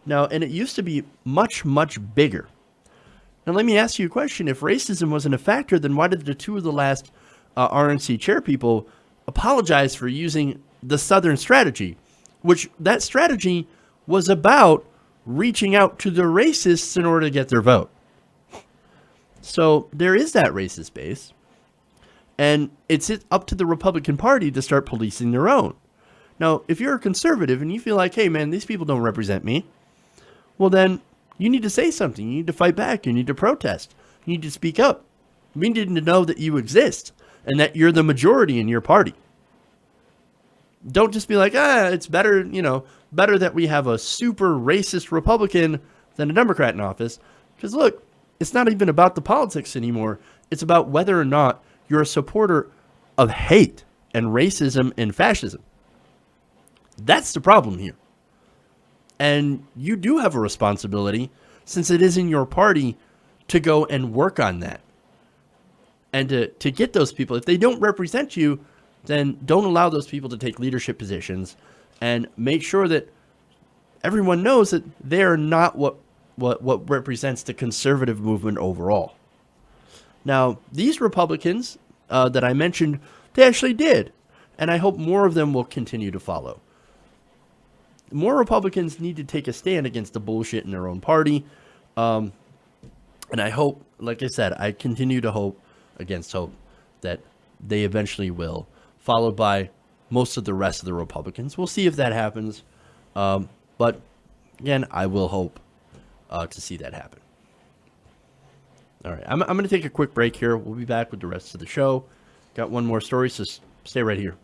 Now, and it used to be much, much bigger. Now, let me ask you a question. If racism wasn't a factor, then why did the two of the last RNC chair people apologize for using the Southern strategy, which that strategy was about reaching out to the racists in order to get their vote? So there is that racist base, and it's up to the Republican Party to start policing their own. Now, if you're a conservative and you feel like, hey, man, these people don't represent me, well, then you need to say something. You need to fight back. You need to protest. You need to speak up. We need to know that you exist and that you're the majority in your party. Don't just be like, it's better, better that we have a super racist Republican than a Democrat in office. Because look, it's not even about the politics anymore. It's about whether or not you're a supporter of hate and racism and fascism. That's the problem here. And you do have a responsibility, since it is in your party, to go and work on that. And to get those people, if they don't represent you, then don't allow those people to take leadership positions, and make sure that everyone knows that they're not what represents the conservative movement overall. Now, these Republicans that I mentioned, they actually did. And I hope more of them will continue to follow. More Republicans need to take a stand against the bullshit in their own party. And I hope, like I said, I continue to hope against hope that they eventually will, followed by most of the rest of the Republicans. We'll see if that happens. But again, I will hope to see that happen. All right, I'm going to take a quick break here. We'll be back with the rest of the show. Got one more story, so stay right here.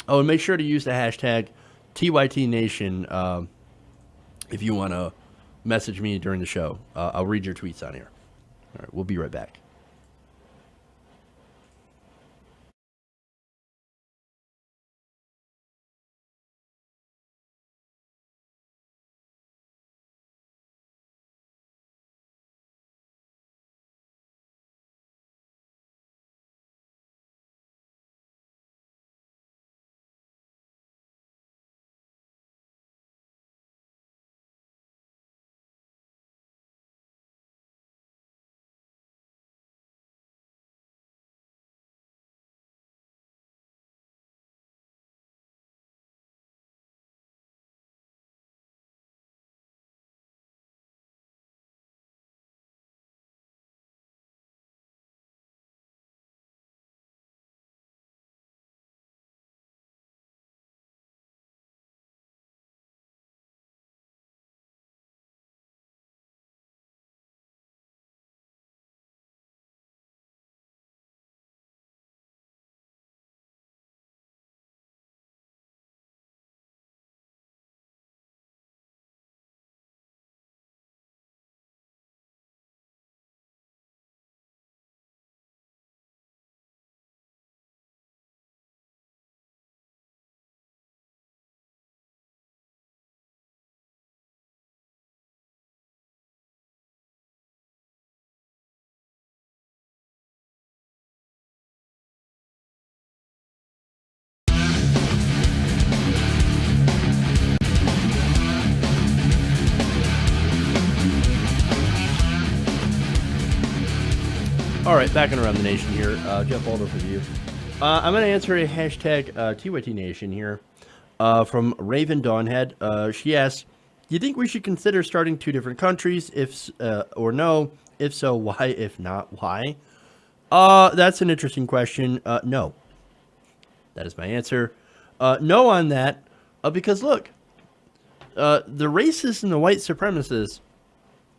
Oh, and make sure to use the hashtag TYTNation if you want to message me during the show. I'll read your tweets on here. All right, we'll be right back. right, back and around the nation here. Jeff Waldorf with you. I'm going to answer a hashtag TYT Nation here from Raven Dawnhead. She asks, do you think we should consider starting 2 different countries? If or no? If so, why? If not, why? That's an interesting question. No. That is my answer. No on that. Because look, the racists and the white supremacists,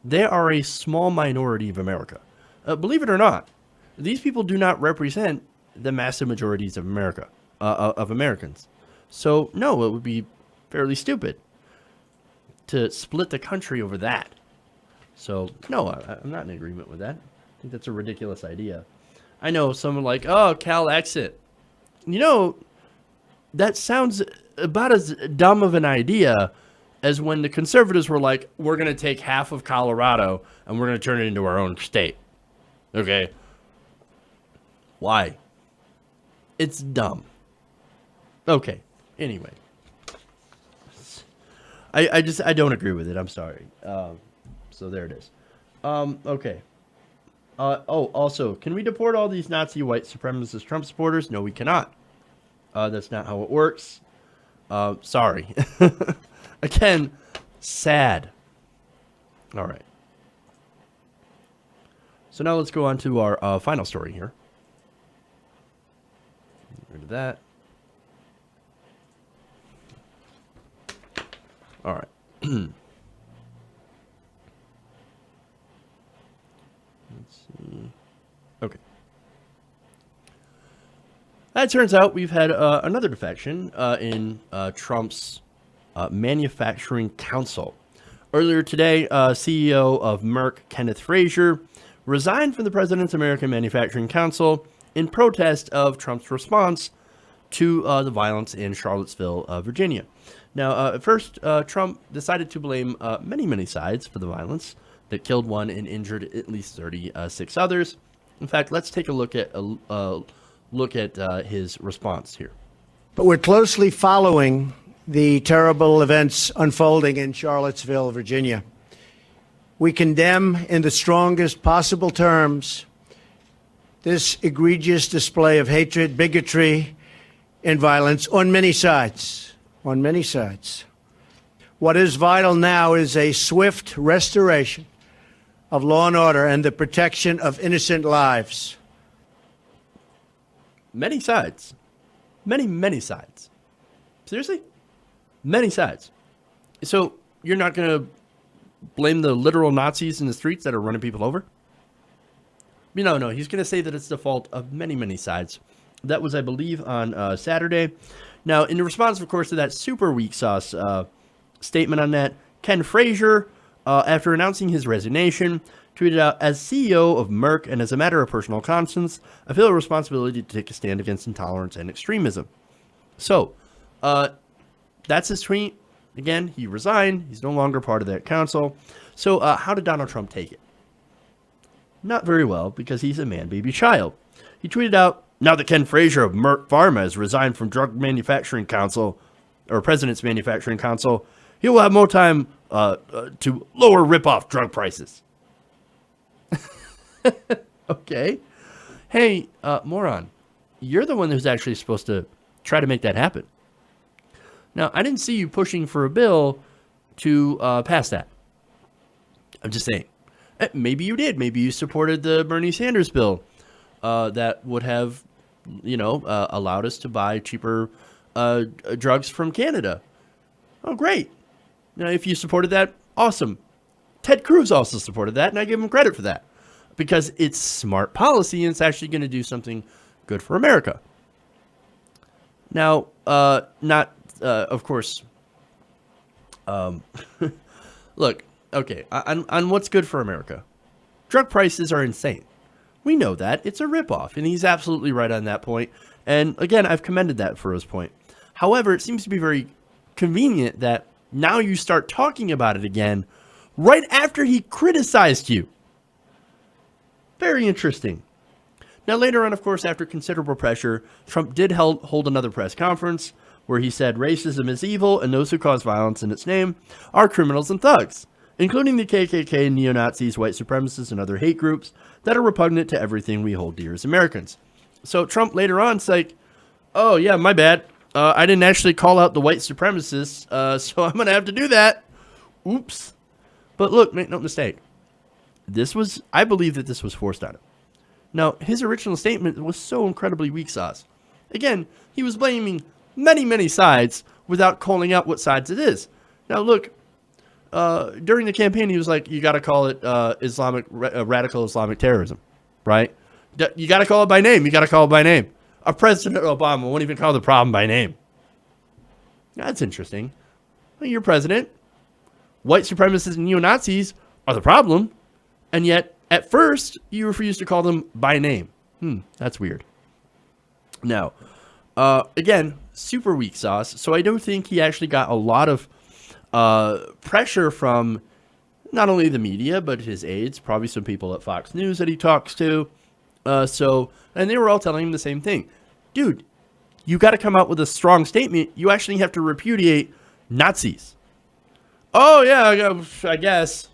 they are a small minority of America. Believe it or not, these people do not represent the massive majorities of America, of Americans. So, no, it would be fairly stupid to split the country over that. So, no, I'm not in agreement with that. I think that's a ridiculous idea. I know someone like, oh, Cal exit. You know, that sounds about as dumb of an idea as when the conservatives were like, we're going to take half of Colorado and we're going to turn it into our own state. Okay? Why? It's dumb. Okay. Anyway. I don't agree with it. I'm sorry. So there it is. Okay. Also, can we deport all these Nazi white supremacist Trump supporters? No, we cannot. That's not how it works. Sorry. Again, sad. All right. So now let's go on to our final story here. Get rid of that. All right. Let's see. Okay. It turns out we've had another defection in Trump's Manufacturing Council. Earlier today, CEO of Merck, Kenneth Frazier, resigned from the President's American Manufacturing Council in protest of Trump's response to the violence in Charlottesville, Virginia. Now, at first, Trump decided to blame many sides for the violence that killed one and injured at least 36 others. In fact, let's take a look at his response here. But we're closely following the terrible events unfolding in Charlottesville, Virginia. We condemn in the strongest possible terms this egregious display of hatred, bigotry, and violence on many sides. On many sides. What is vital now is a swift restoration of law and order and the protection of innocent lives. Many sides. Many sides. Seriously? Many sides. So you're not going to blame the literal Nazis in the streets that are running people over? No. He's going to say that it's the fault of many sides. That was, I believe, on Saturday. Now, in response, of course, to that super weak sauce statement on that, Ken Frazier, after announcing his resignation, tweeted out, as CEO of Merck and as a matter of personal conscience, I feel a responsibility to take a stand against intolerance and extremism. So, that's his tweet. Again, he resigned. He's no longer part of that council. So, how did Donald Trump take it? Not very well, because he's a man-baby child. He tweeted out, now that Ken Frazier of Merck Pharma has resigned from Drug Manufacturing Council, or President's Manufacturing Council, he will have more time to lower rip-off drug prices. Okay. Hey, moron, you're the one who's actually supposed to try to make that happen. Now, I didn't see you pushing for a bill to pass that. I'm just saying. Maybe you did. Maybe you supported the Bernie Sanders bill that would have, allowed us to buy cheaper drugs from Canada. Oh, great. Now, if you supported that, awesome. Ted Cruz also supported that, and I give him credit for that because it's smart policy and it's actually going to do something good for America. Now, of course, look, okay, on what's good for America. Drug prices are insane. We know that. It's a ripoff, and he's absolutely right on that point. And again, I've commended that for his point. However, it seems to be very convenient that now you start talking about it again right after he criticized you. Very interesting. Now, later on, of course, after considerable pressure, Trump did hold another press conference where he said racism is evil and those who cause violence in its name are criminals and thugs. including the KKK, neo-Nazis, white supremacists, and other hate groups that are repugnant to everything we hold dear as Americans. So Trump later on is like, oh, yeah, my bad. I didn't actually call out the white supremacists, so I'm going to have to do that. Oops. But look, make no mistake. I believe that this was forced on him. Now, his original statement was so incredibly weak sauce. Again, he was blaming many, many sides without calling out what sides it is. Now, look, during the campaign, he was like, you got to call it radical Islamic terrorism, right? You got to call it by name. You got to call it by name. President Obama won't even call the problem by name. That's interesting. Well, you're president. White supremacists and neo-Nazis are the problem. And yet, at first, you refuse to call them by name. That's weird. Now, again, super weak sauce. So I don't think he actually got a lot of pressure from not only the media, but his aides, probably some people at Fox News that he talks to. And they were all telling him the same thing. Dude, you got to come out with a strong statement. You actually have to repudiate Nazis. Oh, yeah, I guess.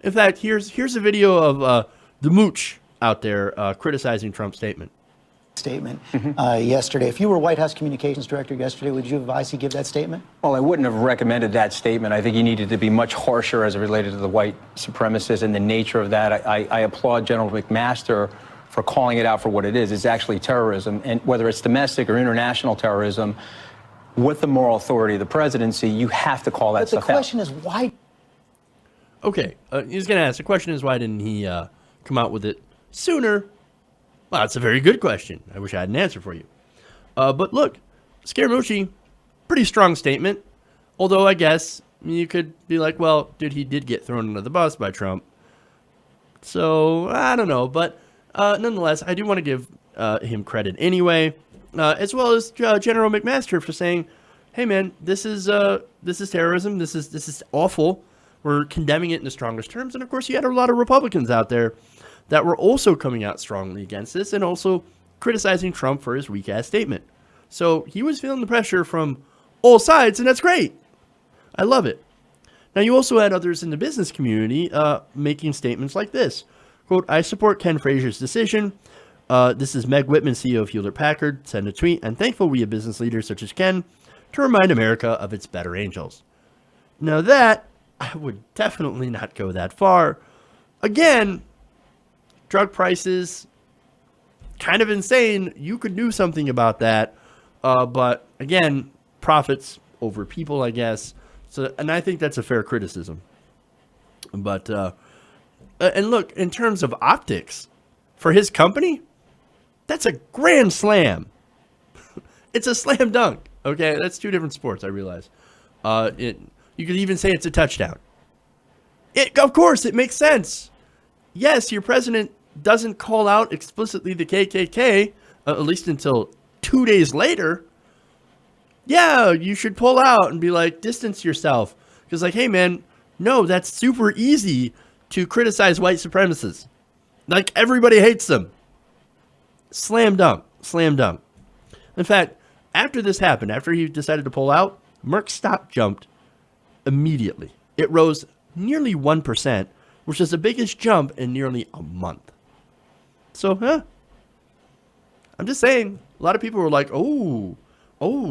In fact, here's a video of the mooch out there criticizing Trump's statement. Yesterday. If you were White House Communications Director yesterday, would you advise he give that statement? Well, I wouldn't have recommended that statement. I think he needed to be much harsher as it related to the white supremacists and the nature of that. I applaud General McMaster for calling it out for what it is. It's actually terrorism, and whether it's domestic or international terrorism, with the moral authority of the presidency, you have to call that stuff out. But the question is why? Okay, he's going to ask. The question is, why didn't he come out with it sooner? Well, that's a very good question. I wish I had an answer for you. But look, Scaramucci, pretty strong statement. Although I guess you could be like, well, dude, he did get thrown under the bus by Trump. So, I don't know. But nonetheless, I do want to give him credit anyway, as well as General McMaster for saying, hey, man, this is terrorism. This is awful. We're condemning it in the strongest terms. And, of course, you had a lot of Republicans out there that were also coming out strongly against this and also criticizing Trump for his weak-ass statement. So he was feeling the pressure from all sides, and that's great. I love it. Now, you also had others in the business community making statements like this. Quote, I support Ken Frazier's decision. This is Meg Whitman, CEO of Hewlett-Packard, sent a tweet, and thankful we have business leaders such as Ken to remind America of its better angels. Now that, I would definitely not go that far. Again, drug prices, kind of insane. You could do something about that. But again, profits over people, I guess. So, and I think that's a fair criticism. But, and look, in terms of optics, for his company, that's a grand slam. It's a slam dunk. Okay, that's two different sports, I realize. You could even say it's a touchdown. Of course, it makes sense. Yes, your president doesn't call out explicitly the KKK, at least until 2 days later. Yeah, you should pull out and be like, distance yourself. Because like, hey man, no, that's super easy to criticize white supremacists. Like, everybody hates them. Slam dunk. Slam dunk. In fact, after this happened, after he decided to pull out, Merck's stock jumped immediately. It rose nearly 1%, which is the biggest jump in nearly a month. So, I'm just saying, a lot of people were like, oh,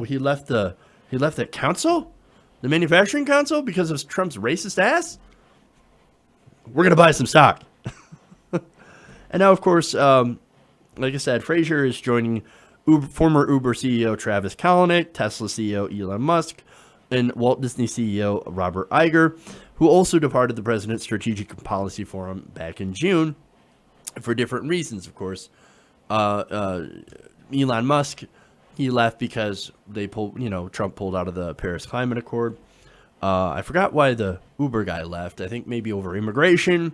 he left that council, the manufacturing council, because of Trump's racist ass? We're going to buy some stock. And now, of course, like I said, Frazier is joining former Uber CEO Travis Kalanick, Tesla CEO Elon Musk, and Walt Disney CEO Robert Iger, who also departed the President's Strategic Policy Forum back in June for different reasons, of course. Elon Musk, he left because Trump pulled out of the Paris Climate Accord. I forgot why the Uber guy left. I think maybe over immigration.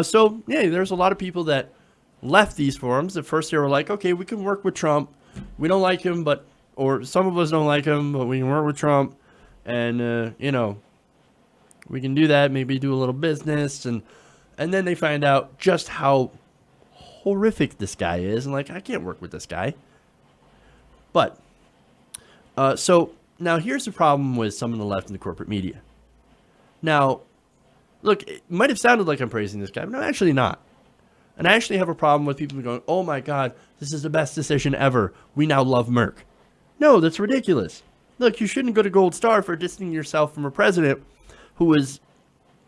So, yeah, there's a lot of people that left these forums. At first, they were like, okay, we can work with Trump. We don't like him, or some of us don't like him, but we can work with Trump. And, we can do that, maybe do a little business. And then they find out just how horrific this guy is. And like, I can't work with this guy. But, so now here's the problem with some of the left in the corporate media. Now, Look, it might have sounded like I'm praising this guy, but I'm actually not. And I actually have a problem with people going, oh my God, this is the best decision ever. We now love Merck. No, that's ridiculous. Look, you shouldn't go to Gold Star for distancing yourself from a president who was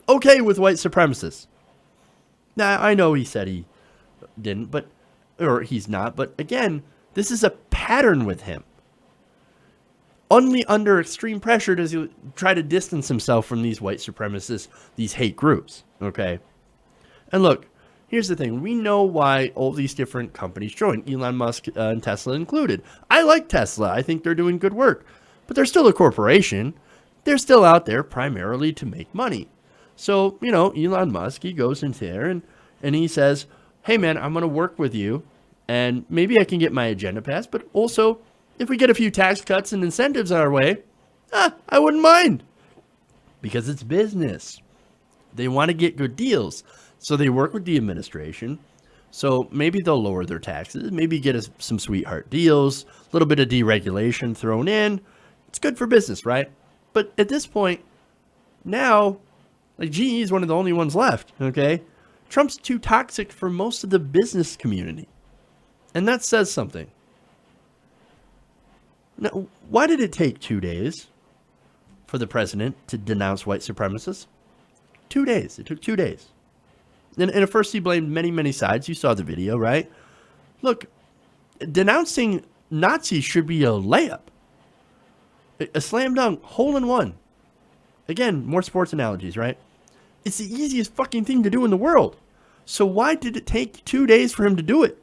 okay with white supremacists. Now, I know he said he didn't, or he's not, but again, this is a pattern with him. Only under extreme pressure does he try to distance himself from these white supremacists, these hate groups, okay? And look, here's the thing. We know why all these different companies joined, Elon Musk and Tesla included. I like Tesla. I think they're doing good work. But they're still a corporation. They're still out there primarily to make money. So, Elon Musk, he goes in there and he says, hey, man, I'm going to work with you. And maybe I can get my agenda passed. But also, if we get a few tax cuts and incentives our way, I wouldn't mind. Because it's business. They want to get good deals. So they work with the administration. So maybe they'll lower their taxes, maybe get us some sweetheart deals, a little bit of deregulation thrown in. It's good for business, right? But at this point, now, like GE is one of the only ones left, okay? Trump's too toxic for most of the business community. And that says something. Now, why did it take 2 days for the president to denounce white supremacists? 2 days. It took 2 days. And at first he blamed many, many sides. You saw the video, right? Look, denouncing Nazis should be a layup. A slam dunk, hole in one. Again, more sports analogies, right? It's the easiest fucking thing to do in the world. So why did it take 2 days for him to do it?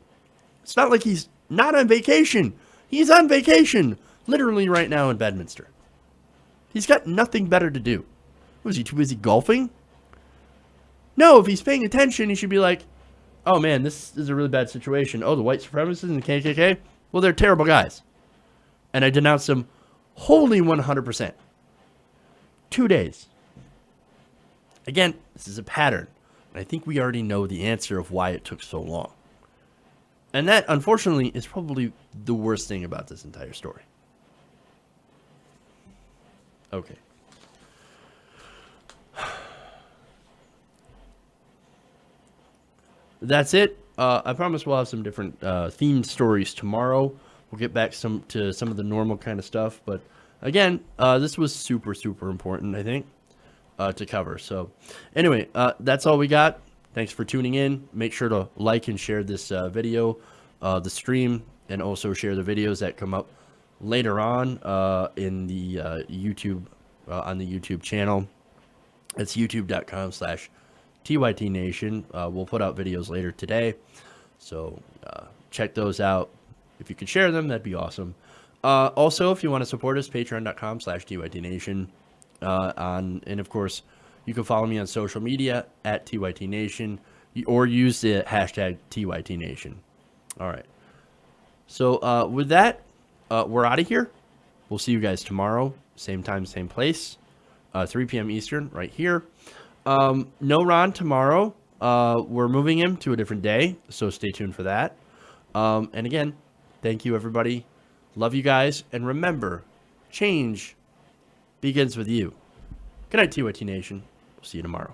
It's not like he's not on vacation. He's on vacation, literally right now in Bedminster. He's got nothing better to do. Was he too busy golfing? No, if he's paying attention, he should be like, oh man, this is a really bad situation. Oh, the white supremacists and the KKK? Well, they're terrible guys. And I denounce them wholly 100%. 2 days. Again, this is a pattern. And I think we already know the answer of why it took so long. And that, unfortunately, is probably the worst thing about this entire story. Okay. That's it. I promise we'll have some different themed stories tomorrow. We'll get back to some of the normal kind of stuff. But again, this was super, super important, I think, to cover. So anyway, that's all we got. Thanks for tuning in. Make sure to like and share this video, the stream, and also share the videos that come up later on in the YouTube, on the YouTube channel. It's youtube.com/TYTNation. We'll put out videos later today. So check those out. If you could share them, that'd be awesome. Also, if you want to support us, patreon.com/TYTNation. And of course, you can follow me on social media at TYTNation or use the hashtag TYTNation. All right. So with that, we're out of here. We'll see you guys tomorrow. Same time, same place. 3 p.m. Eastern, right here. No Ron tomorrow. We're moving him to a different day, so stay tuned for that. And again, thank you, everybody. Love you guys. And remember, change begins with you. Good night, TYT Nation. We'll see you tomorrow.